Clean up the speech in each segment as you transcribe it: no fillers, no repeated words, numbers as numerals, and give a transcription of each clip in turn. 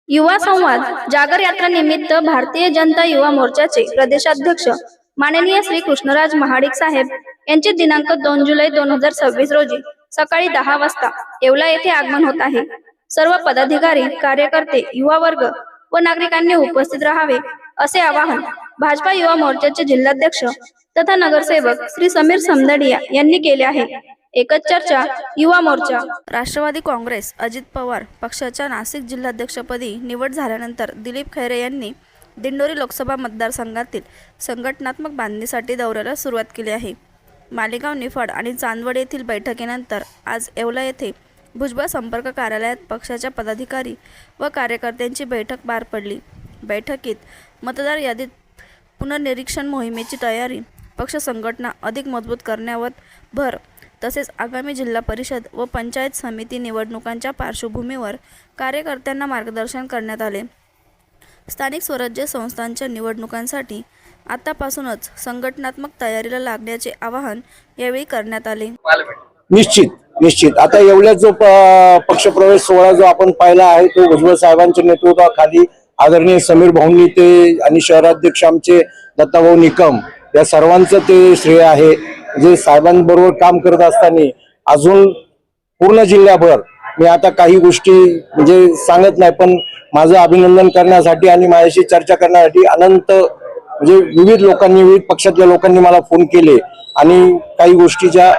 युवा संवाद जागर यात्रा निमित्त भारतीय जनता युवा मोर्चाचे प्रदेशाध्यक्ष माननीय श्री कृष्णराज महाडिक साहेब यांचे दिनांक 2 जुलै 2026 रोजी सकाळी 10 वाजता येवला येथे आगमन होत आहे। सर्व पदाधिकारी, कार्यकर्ते, युवा वर्ग व नागरिकांनी उपस्थित राहावे असे आवाहन भाजपा युवा मोर्चाचे जिल्हाध्यक्ष तथा नगरसेवक श्री समीर समदडिया यांनी केले आहे। एकच चर्चा युवा मोर्चा। राष्ट्रवादी काँग्रेस अजित पवार पक्षाच्या नाशिक जिल्हाध्यक्षपदी निवड झाल्यानंतर दिलीप खैरे यांनी दिंडोरी लोकसभा मतदारसंघातील संघटनात्मक बांधणीसाठी दौऱ्याला सुरुवात केली आहे। मालेगाव, निफाड आणि चांदवड येथील बैठकीनंतर आज येवला येथे भुजबळ संपर्क कार्यालयात पक्षाच्या पदाधिकारी व कार्यकर्त्यांची बैठक पार पडली। बैठकीत मतदार यादीत पुनर्निरीक्षण मोहिमेची तयारी, पक्ष संघटना अधिक मजबूत करण्यावर भर, तसेच आगामी जिल्हा परिषद व पंचायत समिती निवडणुकांच्या पार्श्वभूमीवर कार्यकर्त्यांना मार्गदर्शन करण्यात आले। स्थानिक स्वराज्य संस्थांच्या निवडणुकांसाठी आतापासूनच संघटनात्मक तयारीला लागण्याचे आवाहन यावेळी करण्यात आले। निश्चित आता येवल्यात जो पक्षप्रवेश सोहळा जो आपण पाहिला आहे तो भुजबळ साहेबांच्या नेतृत्वाखाली आदरणीय समीर भाऊंनी ते आणि शहराध्यक्ष आमचे दत्ताभाऊ निकम या सर्वांचं ते श्रेय आहे। जे साहेबांबरोबर काम करत असताना अजून पूर्ण जिल्ह्याभर मी आता काही गोष्टी म्हणजे सांगत नाही, पण माझं अभिनंदन करण्यासाठी आणि माझ्याशी चर्चा करण्यासाठी अनंत म्हणजे विविध लोकांनी, विविध पक्षातल्या लोकांनी मला फोन केले आणि काही गोष्टीच्या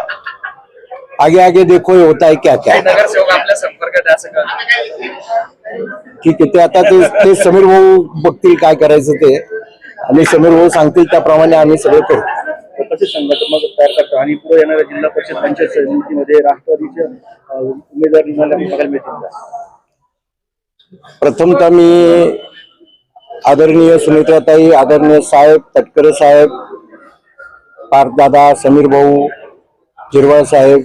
आगे देखो ये होता है क्या क्या नगरसेवक आपल्या संपर्कात असं का? ठीक आहे, ते आता ते समीर भाऊ बघतील काय करायचं ते, आणि समीर भाऊ सांगतील त्याप्रमाणे आम्ही सगळं करू। कसे संघटनात्मक तयार करता आणि पुढे येणाऱ्या जिल्हा परिषद पंचायत समितीमध्ये राष्ट्रवादीचे उमेदवार बघायला मिळतील का? प्रथमतः मी आदरणीय सुमित्राताई, आदरणीय साहेब तटकरे साहेब, पार्थदादा, समीर भाऊ, जिरवाळ साहेब,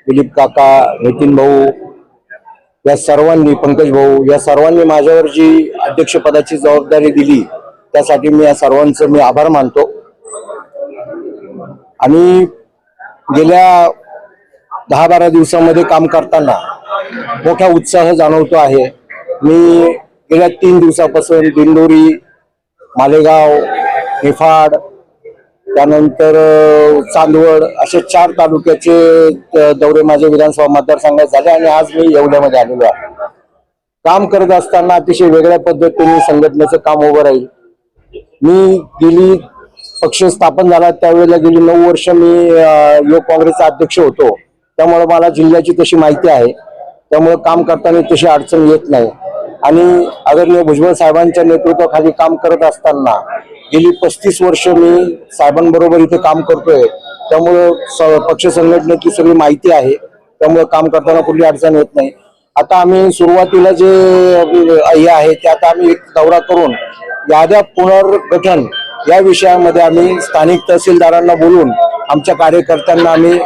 दिलीप काका, नितीन भाऊ या सर्वांनी, पंकज भाऊ या सर्वांनी माझ्यावर जी अध्यक्षपदाची जबाबदारी दिली त्यासाठी मी या सर्वांचं मी आभार मानतो। आणि गेल्या 10-12 दिवसांमध्ये काम करताना मोठा उत्साह जाणवतो आहे। मी गेल्या 3 दिवसापासून दिंडोरी, मालेगाव, निफाड, त्यानंतर चांदवड असे 4 तालुक्याचे दौरे माझ्या विधानसभा मतदारसंघात झाले आणि आज मी येवल्यामध्ये आलेलो आहे। काम करत असताना अतिशय वेगळ्या पद्धतीने संघटनेचं काम उभं राहील। मी गेली पक्ष स्थापन झाला त्यावेळेला गेली 9 वर्ष मी युवक काँग्रेसचा अध्यक्ष होतो, त्यामुळे मला जिल्ह्याची तशी माहिती आहे, त्यामुळे काम करताना तशी अडचण येत नाही। आणि आदरणीय भुजबळ साहेबांच्या नेतृत्वाखाली काम करत असताना गेली 35 वर्ष मी साहेबांबरोबर इथे काम करतोय, त्यामुळे पक्ष संघटनेची सगळी माहिती आहे, त्यामुळे काम करताना कुठली अडचण येत नाही। आता आम्ही सुरुवातीला जे हे आहे ते आता आम्ही एक दौरा करून याद्या पुनर्गठन या विषयामध्ये आम्ही स्थानिक तहसीलदारांना बोलून आमच्या कार्यकर्त्यांना आम्ही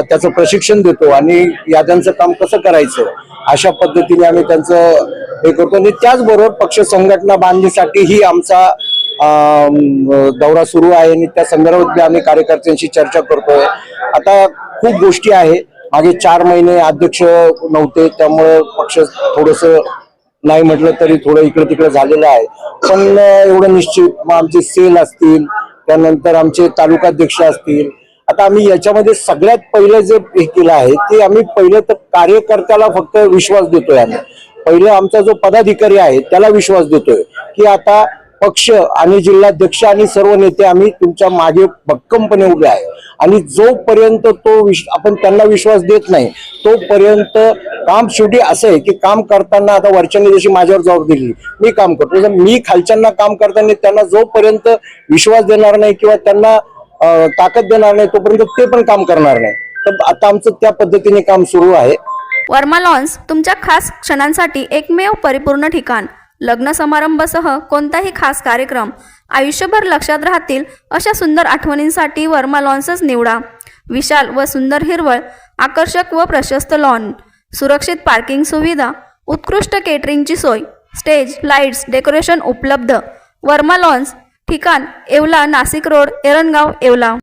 त्याचं प्रशिक्षण देतो आणि याद्यांचं काम कसं करायचं अशा पद्धतीने आम्ही त्यांचं हे करतो। आणि त्याचबरोबर पक्ष संघटना बांधणीसाठीही आमचा दौरा सुरू आहे आणि त्या संदर्भात आम्ही कार्यकर्त्यांशी चर्चा करतोय। आता खूप गोष्टी आहे, मागे 4 महिने अध्यक्ष नव्हते, त्यामुळे पक्ष थोडंसं नाही म्हटलं तरी थोडं इकडे तिकडे झालेलं आहे, पण एवढं निश्चित आमचे सेल असतील, त्यानंतर आमचे तालुकाध्यक्ष असतील। आता आम्ही याच्यामध्ये सगळ्यात पहिलं जे हे केलं आहे ते आम्ही पहिलं तर कार्यकर्त्याला फक्त विश्वास देतोय। आम्ही पहिलं आमचा जो पदाधिकारी आहे त्याला विश्वास देतोय की आता पक्ष आणि जिल्हाध्यक्ष आणि सर्व नेते आम्ही तुमच्या मागे भक्कमपणे उभे आहे आणि जोपर्यंत आपण त्यांना विश्वास देत नाही तोपर्यंत काम शेवटी असं आहे की काम करताना आता वरच्यांनी जशी माझ्यावर जबाबदारी दिली मी काम करतो, मी खालच्यांना काम करताना त्यांना जोपर्यंत विश्वास देणार नाही किंवा त्यांना ताकद देणार नाही तोपर्यंत ते पण काम करणार नाही। तर आता आमचं त्या पद्धतीने काम सुरू आहे। वर्मा लॉन्स तुमच्या खास क्षणांसाठी एकमेव परिपूर्ण ठिकाण। लग्न समारंभासह कोणताही खास कार्यक्रम आयुष्यभर लक्षात राहतील अशा सुंदर आठवणींसाठी वर्मा लॉन्सच निवडा। विशाल व सुंदर हिरवळ, आकर्षक व प्रशस्त लॉन, सुरक्षित पार्किंग सुविधा, उत्कृष्ट केटरिंगची सोय, स्टेज, लाईट्स, डेकोरेशन उपलब्ध। वर्मा लॉन्स, ठिकाण येवला, नाशिक रोड, एरंगाव, येवला।